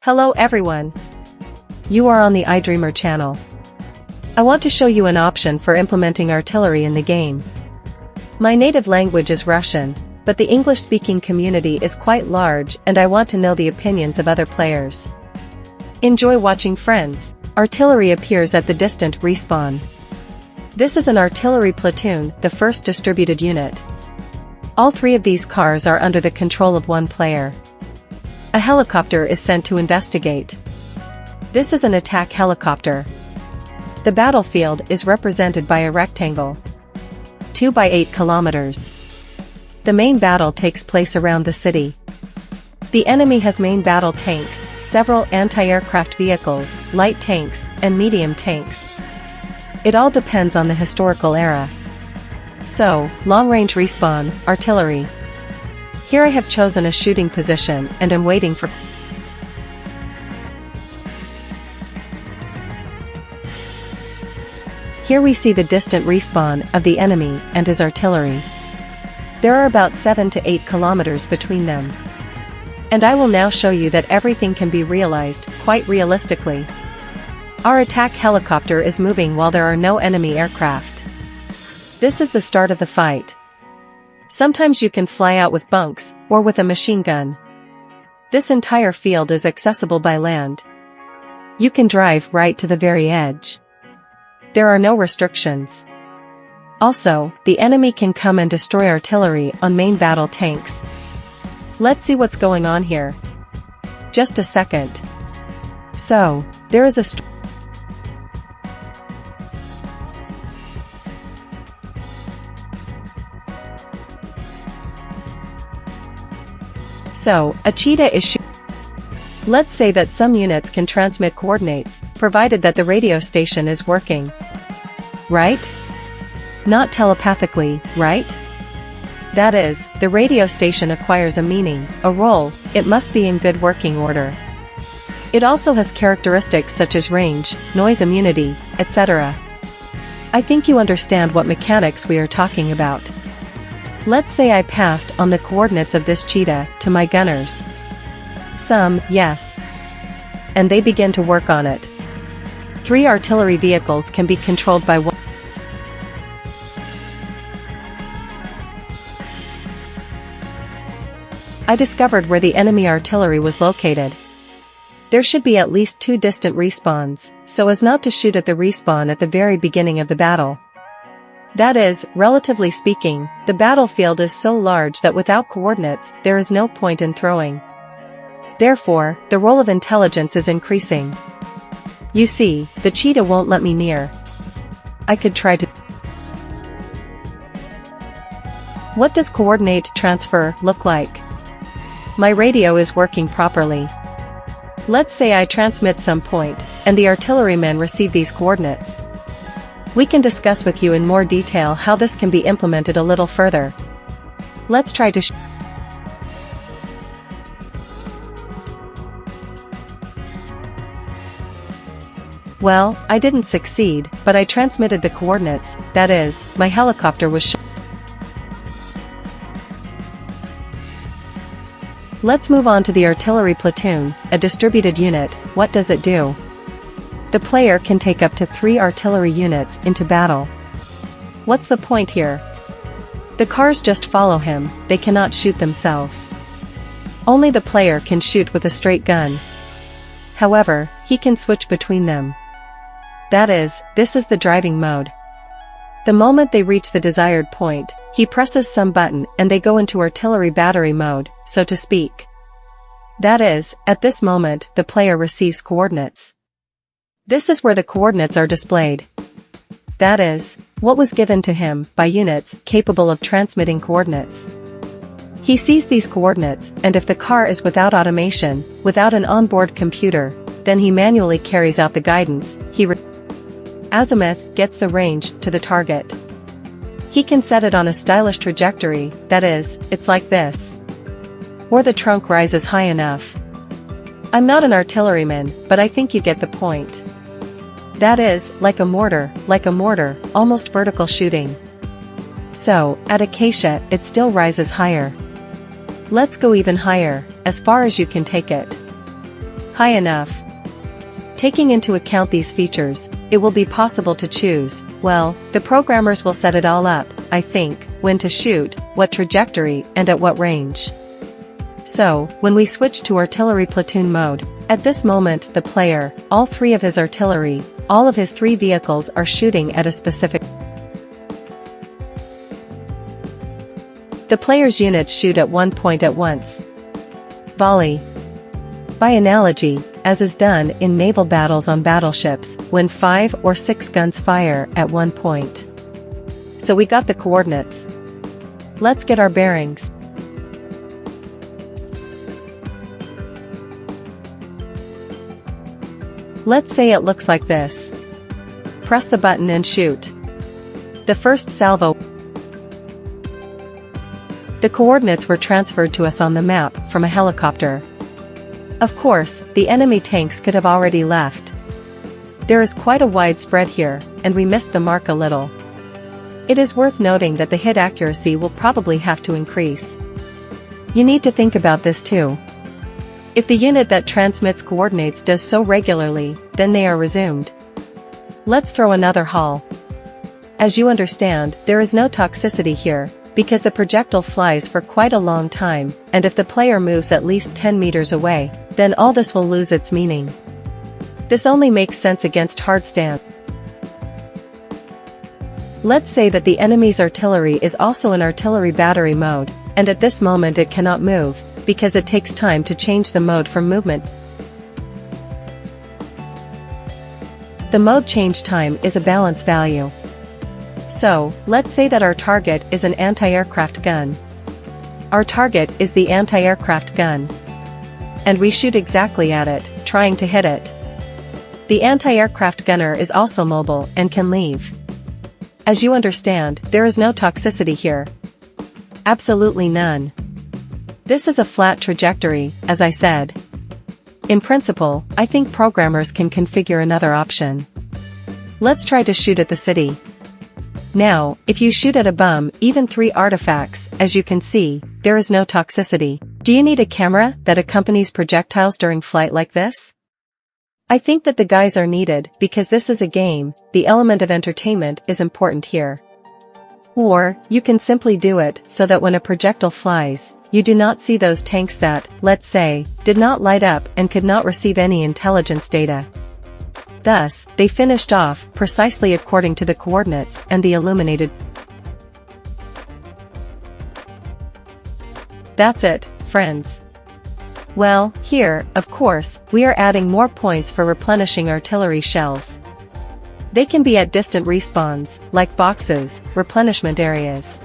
Hello everyone. You are on the IDreamer channel. I want to show you an option for implementing artillery in the game. My native language is Russian, but the English-speaking community is quite large and I want to know the opinions of other players. Enjoy watching, friends. Artillery appears at the distant respawn. This is an artillery platoon, the first distributed unit. All three of these cars are under the control of one player. A helicopter is sent to investigate. This is an attack helicopter. The battlefield is represented by a rectangle. 2 by 8 kilometers. The main battle takes place around the city. The enemy has main battle tanks, several anti-aircraft vehicles, light tanks, and medium tanks. It all depends on the historical era. So, long-range respawn, artillery. Here I have chosen a shooting position and am waiting for. Here we see the distant respawn of the enemy and his artillery. There are about 7 to 8 kilometers between them. And I will now show you that everything can be realized, quite realistically. Our attack helicopter is moving while there are no enemy aircraft. This is the start of the fight. Sometimes you can fly out with bunks, or with a machine gun. This entire field is accessible by land. You can drive right to the very edge. There are no restrictions. Also, the enemy can come and destroy artillery on main battle tanks. Let's see what's going on here. Just a second. So, there is a a cheetah is shooting. Let's say that some units can transmit coordinates, provided that the radio station is working. Right? Not telepathically, right? That is, the radio station acquires a meaning, a role, it must be in good working order. It also has characteristics such as range, noise immunity, etc. I think you understand what mechanics we are talking about. Let's say I passed on the coordinates of this cheetah to my gunners. Some, yes. And they begin to work on it. 3 artillery vehicles can be controlled by one. I discovered where the enemy artillery was located. There should be at least 2 distant respawns, so as not to shoot at the respawn at the very beginning of the battle. That is, relatively speaking, the battlefield is so large that without coordinates, there is no point in throwing. Therefore, the role of intelligence is increasing. You see, the cheetah won't let me near. I could try to. What does coordinate transfer look like? My radio is working properly. Let's say I transmit some point, and the artillerymen receive these coordinates. We can discuss with you in more detail how this can be implemented a little further. Let's try to Well, I didn't succeed, but I transmitted the coordinates, that is, my helicopter was Let's move on to the artillery platoon, a distributed unit. What does it do? The player can take up to 3 artillery units into battle. What's the point here? The cars just follow him, they cannot shoot themselves. Only the player can shoot with a straight gun. However, he can switch between them. That is, this is the driving mode. The moment they reach the desired point, he presses some button and they go into artillery battery mode, so to speak. That is, at this moment, the player receives coordinates. This is where the coordinates are displayed. That is, what was given to him by units capable of transmitting coordinates. He sees these coordinates, and if the car is without automation, without an onboard computer, then he manually carries out the guidance. Azimuth gets the range to the target. He can set it on a stylish trajectory, that is, it's like this. Or the trunk rises high enough. I'm not an artilleryman, but I think you get the point. That is, like a mortar, almost vertical shooting. So, at Acacia, it still rises higher. Let's go even higher, as far as you can take it. high enough. Taking into account these features, it will be possible to choose, well, the programmers will set it all up, I think, when to shoot, what trajectory, and at what range. So, when we switch to artillery platoon mode, at this moment the player, all three of his artillery, all of his three vehicles are shooting at a specific. The player's units shoot at one point at once. Volley. By analogy, as is done in naval battles on battleships, when 5 or 6 guns fire at one point. So we got the coordinates. Let's get our bearings. Let's say it looks like this. Press the button and shoot. The first salvo. The coordinates were transferred to us on the map from a helicopter. Of course, the enemy tanks could have already left. There is quite a wide spread here, and we missed the mark a little. It is worth noting that the hit accuracy will probably have to increase. You need to think about this too. If the unit that transmits coordinates does so regularly, then they are resumed. Let's throw another haul. As you understand, there is no toxicity here, because the projectile flies for quite a long time, and if the player moves at least 10 meters away, then all this will lose its meaning. This only makes sense against hardstand. Let's say that the enemy's artillery is also in artillery battery mode, and at this moment it cannot move, because it takes time to change the mode from movement. The mode change time is a balance value. So, let's say that our target is an anti-aircraft gun. Our target is the anti-aircraft gun. And we shoot exactly at it, trying to hit it. The anti-aircraft gunner is also mobile and can leave. As you understand, there is no toxicity here. Absolutely none. This is a flat trajectory, as I said. In principle, I think programmers can configure another option. Let's try to shoot at the city. Now, if you shoot at a bum, even 3 artifacts, as you can see, there is no toxicity. Do you need a camera that accompanies projectiles during flight like this? I think that the guys are needed, because this is a game, the element of entertainment is important here. Or, you can simply do it so that when a projectile flies, you do not see those tanks that, let's say, did not light up and could not receive any intelligence data. Thus, they finished off precisely according to the coordinates and the illuminated. That's it, friends. Well, here, of course, we are adding more points for replenishing artillery shells. They can be at distant respawns, like boxes, replenishment areas.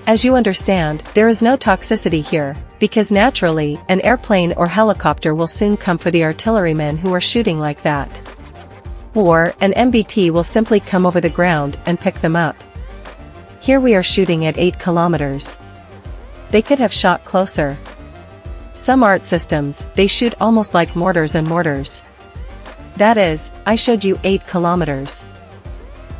As you understand, there is no toxicity here, because naturally, an airplane or helicopter will soon come for the artillerymen who are shooting like that. Or, an MBT will simply come over the ground and pick them up. Here we are shooting at 8 kilometers. They could have shot closer. Some art systems, they shoot almost like mortars and mortars. That is, I showed you 8 kilometers.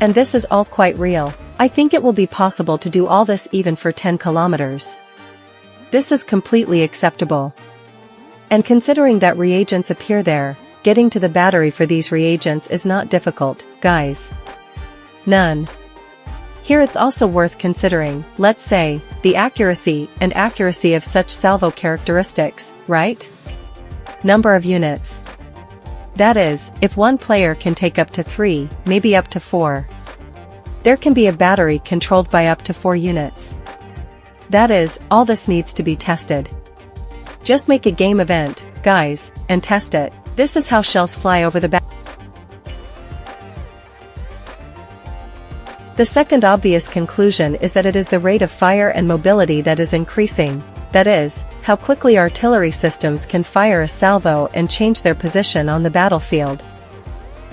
And this is all quite real. I think it will be possible to do all this even for 10 kilometers. This is completely acceptable. And considering that reagents appear there, getting to the battery for these reagents is not difficult, guys. None. Here it's also worth considering, let's say, the accuracy of such salvo characteristics, right? Number of units. That is, if one player can take up to 3, maybe up to 4. There can be a battery controlled by up to 4 units. That is, all this needs to be tested. Just make a game event, guys, and test it. This is how shells fly over the battle. The second obvious conclusion is that it is the rate of fire and mobility that is increasing, that is, how quickly artillery systems can fire a salvo and change their position on the battlefield.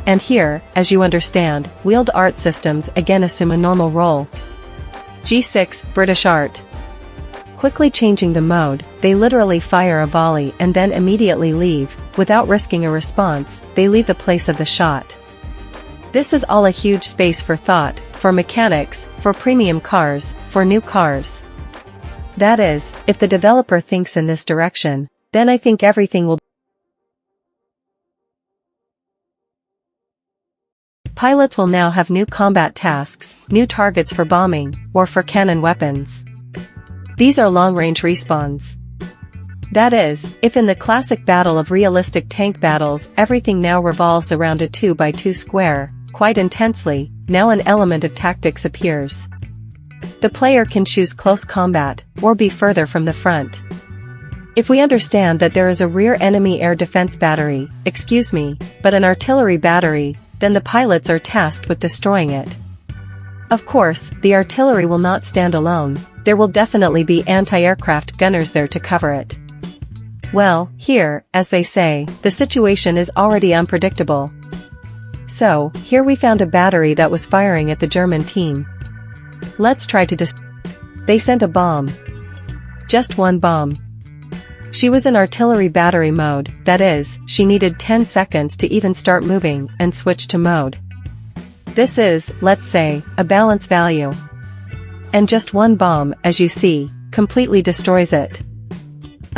And here, as you understand, wheeled art systems again assume a normal role. G6, British art. Quickly changing the mode, they literally fire a volley and then immediately leave, without risking a response, they leave the place of the shot. This is all a huge space for thought, for mechanics, for premium cars, for new cars. That is, if the developer thinks in this direction, then I think everything will pilots will now have new combat tasks, new targets for bombing, or for cannon weapons. These are long-range respawns. That is, if in the classic battle of realistic tank battles everything now revolves around a 2x2 square, quite intensely, now an element of tactics appears. The player can choose close combat, or be further from the front. If we understand that there is a rear enemy air defense battery, but an artillery battery, then the pilots are tasked with destroying it. Of course, the artillery will not stand alone, there will definitely be anti-aircraft gunners there to cover it. Well, here, as they say, the situation is already unpredictable. So, here we found a battery that was firing at the German team. Let's try to They sent a bomb. Just one bomb. She was in artillery battery mode, that is, she needed 10 seconds to even start moving and switch to mode. This is, let's say, a balance value. And just one bomb, as you see, completely destroys it.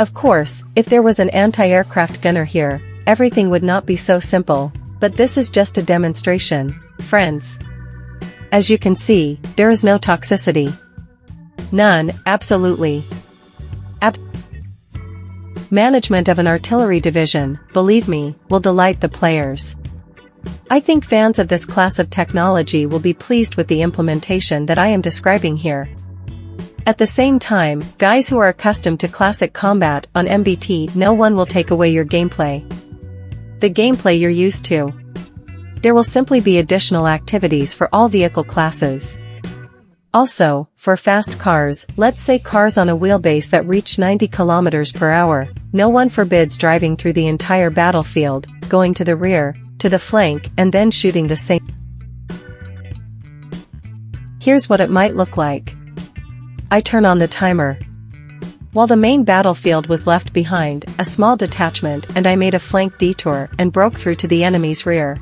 Of course, if there was an anti-aircraft gunner here, everything would not be so simple, but this is just a demonstration, friends. As you can see, there is no toxicity. None, absolutely. Management of an artillery division, believe me, will delight the players. I think fans of this class of technology will be pleased with the implementation that I am describing here. At the same time, guys who are accustomed to classic combat on MBT, no one will take away your gameplay. The gameplay you're used to. There will simply be additional activities for all vehicle classes. Also, for fast cars, let's say cars on a wheelbase that reach 90 km per hour, no one forbids driving through the entire battlefield, going to the rear, to the flank, and then shooting the same. Here's what it might look like. I turn on the timer. While the main battlefield was left behind, a small detachment and I made a flank detour and broke through to the enemy's rear.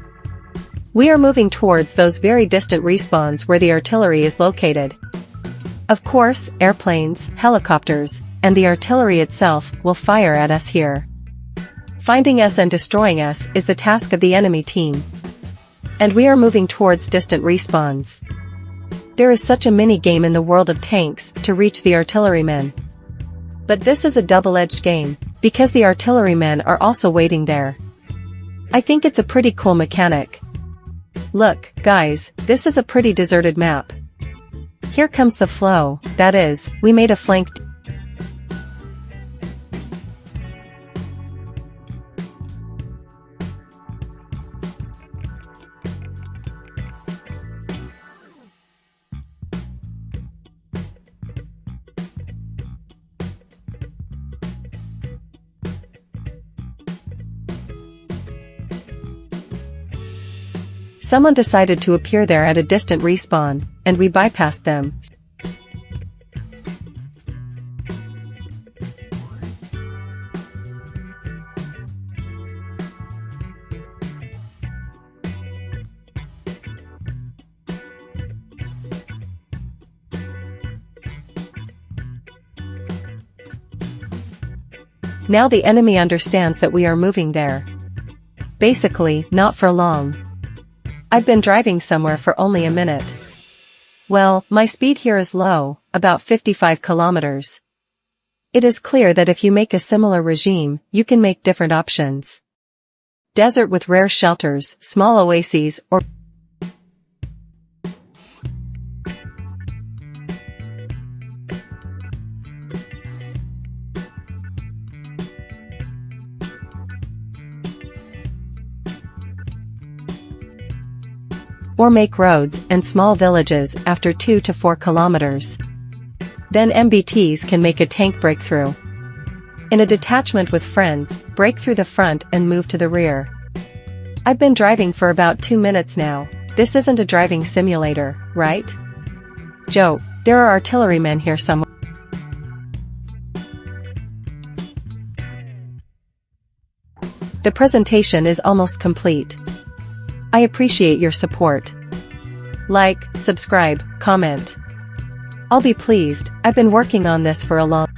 We are moving towards those very distant respawns where the artillery is located. Of course, airplanes, helicopters, and the artillery itself will fire at us here. Finding us and destroying us is the task of the enemy team. And we are moving towards distant respawns. There is such a mini-game in the world of tanks to reach the artillerymen. But this is a double-edged game, because the artillerymen are also waiting there. I think it's a pretty cool mechanic. Look, guys, this is a pretty deserted map. Here comes the flow, that is, we made a flank. Someone decided to appear there at a distant respawn, and we bypassed them. Now the enemy understands that we are moving there. Basically, not for long. I've been driving somewhere for only a minute. Well, my speed here is low, about 55 kilometers. It is clear that if you make a similar regime, you can make different options. Desert with rare shelters, small oases, or make roads and small villages after 2 to 4 kilometers. Then MBTs can make a tank breakthrough. In a detachment with friends, break through the front and move to the rear. I've been driving for about 2 minutes now. This isn't a driving simulator, right? Joe, there are artillerymen here somewhere. The presentation is almost complete. I appreciate your support. Like, subscribe, comment. I'll be pleased. I've been working on this for a long